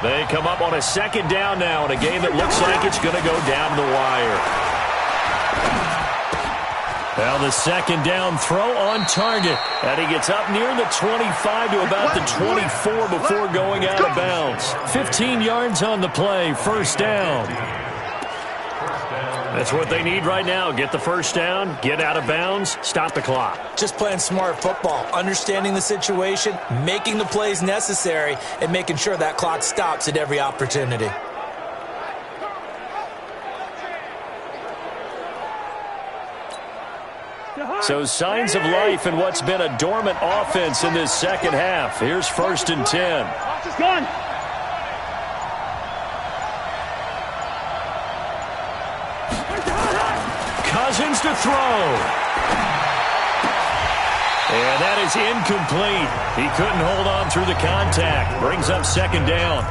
They come up on a second down now in a game that looks like it's going to go down the wire. Now the second down throw on target. And he gets up near the 25 to about the 24 before going out of bounds. 15 yards on the play, first down. That's what they need right now. Get the first down, get out of bounds, stop the clock. Just playing smart football, understanding the situation, making the plays necessary, and making sure that clock stops at every opportunity. So signs of life in what's been a dormant offense in this second half. Here's first and 10. Gone. Cousins to throw. And that is incomplete. He couldn't hold on through the contact. Brings up second down.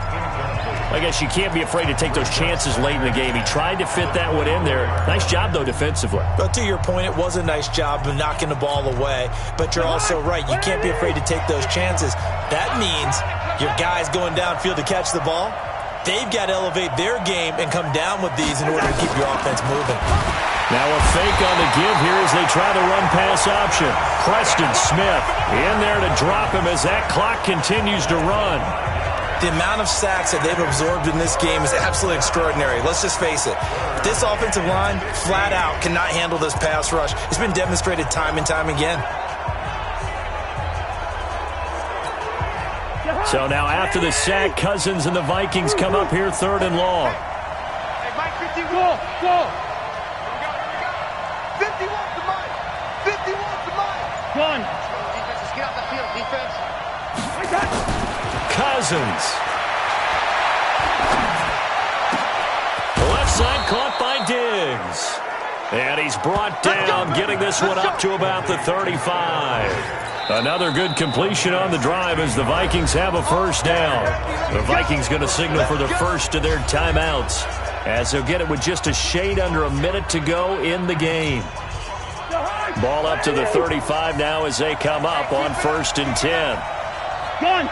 I guess you can't be afraid to take those chances late in the game. He tried to fit that one in there. Nice job, though, defensively. But to your point, it was a nice job of knocking the ball away. But you're also right. You can't be afraid to take those chances. That means your guys going downfield to catch the ball, they've got to elevate their game and come down with these in order to keep your offense moving. Now a fake on the give here as they try the run-pass option. Preston Smith in there to drop him as that clock continues to run. The amount of sacks that they've absorbed in this game is absolutely extraordinary. Let's just face it. This offensive line, flat out, cannot handle this pass rush. It's been demonstrated time and time again. So now after the sack, Cousins and the Vikings come up here third and long. Go. 50 wants the mic. 50 wants the mic. Gun. Defense, just get off the field, defense. Cousins. Left side caught by Diggs. And he's brought down, getting this one up to about the 35. Another good completion on the drive as the Vikings have a first down. The Vikings going to signal for the first of their timeouts as they'll get it with just a shade under a minute to go in the game. Ball up to the 35 now as they come up on 1st and 10. Gun.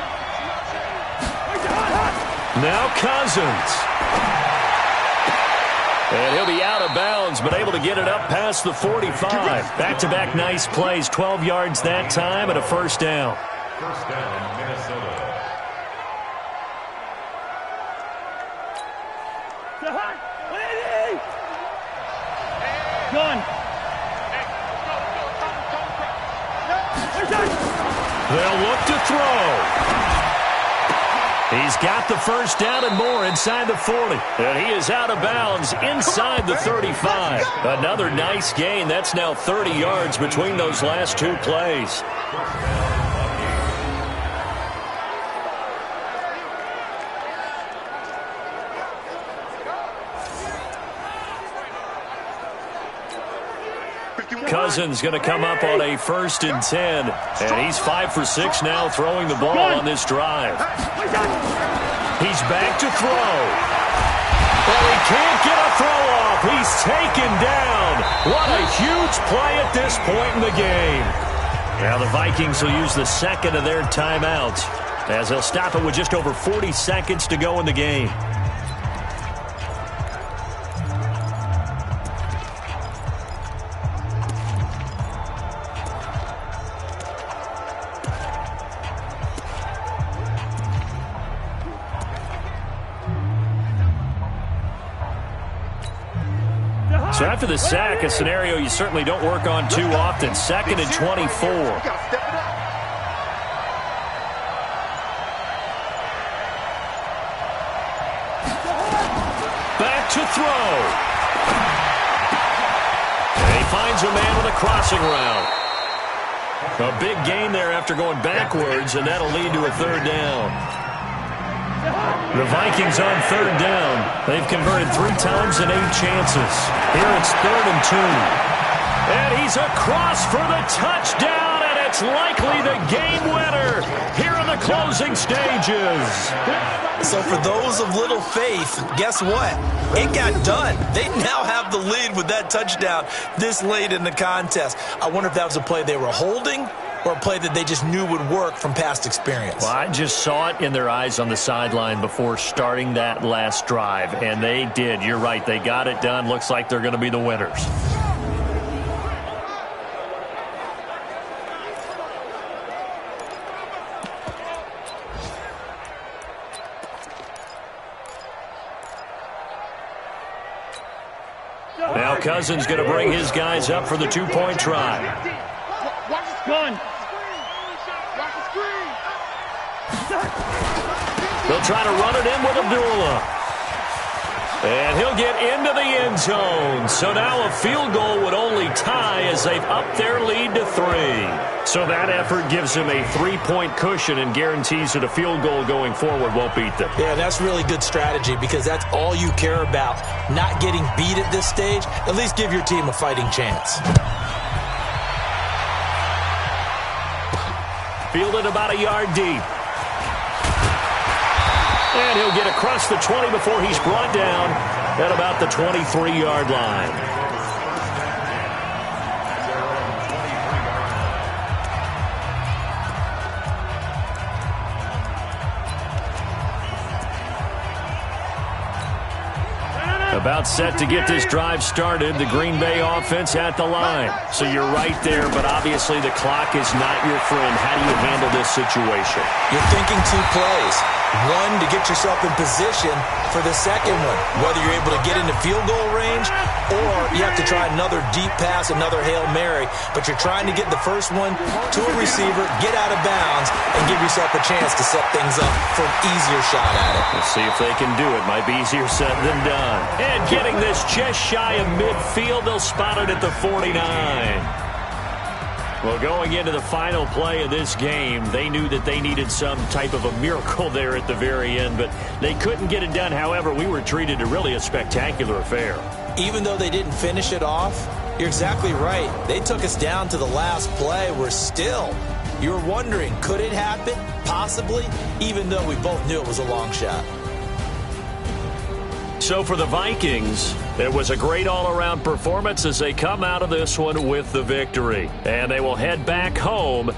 Now Cousins. And he'll be out of bounds, but able to get it up past the 45. Back-to-back nice plays, 12 yards that time, and a first down. First down, Minnesota. Gun. They'll look to throw. He's got the first down and more inside the 40. And he is out of bounds inside the 35. Another nice gain. That's now 30 yards between those last two plays. Cousins going to come up on a 1st and 10. And he's 5 for 6 now throwing the ball on this drive. He's back to throw. Well, he can't get a throw off. He's taken down. What a huge play at this point in the game. Now the Vikings will use the second of their timeouts as they'll stop it with just over 40 seconds to go in the game. So after the sack, a scenario you certainly don't work on too often. 2nd and 24. Back to throw. And he finds a man with a crossing route. A big gain there after going backwards, and that'll lead to a 3rd down. The Vikings on 3rd down. They've converted 3 times in 8 chances. Here it's 3rd and 2. And he's across for the touchdown, and it's likely the game winner here in the closing stages. So for those of little faith, guess what? It got done. They now have the lead with that touchdown this late in the contest. I wonder if that was a play they were holding or a play that they just knew would work from past experience. Well, I just saw it in their eyes on the sideline before starting that last drive, and they did. You're right. They got it done. Looks like they're going to be the winners. Now Cousins going to bring his guys up for the 2-point try. Gun. They'll try to run it in with Abdullah. And he'll get into the end zone. So now a field goal would only tie as they've upped their lead to 3. So that effort gives him a 3-point cushion and guarantees that a field goal going forward won't beat them. Yeah, that's really good strategy because that's all you care about. Not getting beat at this stage. At least give your team a fighting chance. Fielded about a yard deep. And he'll get across the 20 before he's brought down at about the 23-yard line. About set to get this drive started. The Green Bay offense at the line. So you're right there, but obviously the clock is not your friend. How do you handle this situation? You're thinking 2 plays. One, to get yourself in position for the second one, whether you're able to get into field goal range or you have to try another deep pass, another Hail Mary, but you're trying to get the first one to a receiver, get out of bounds, and give yourself a chance to set things up for an easier shot at it. Let's see if they can do it. Might be easier said than done. And getting this just shy of midfield. They'll spot it at the 49. Well, going into the final play of this game, they knew that they needed some type of a miracle there at the very end, but they couldn't get it done. However, we were treated to really a spectacular affair. Even though they didn't finish it off, you're exactly right. They took us down to the last play. You were wondering, could it happen? Possibly, even though we both knew it was a long shot. So for the Vikings, it was a great all-around performance as they come out of this one with the victory. And they will head back home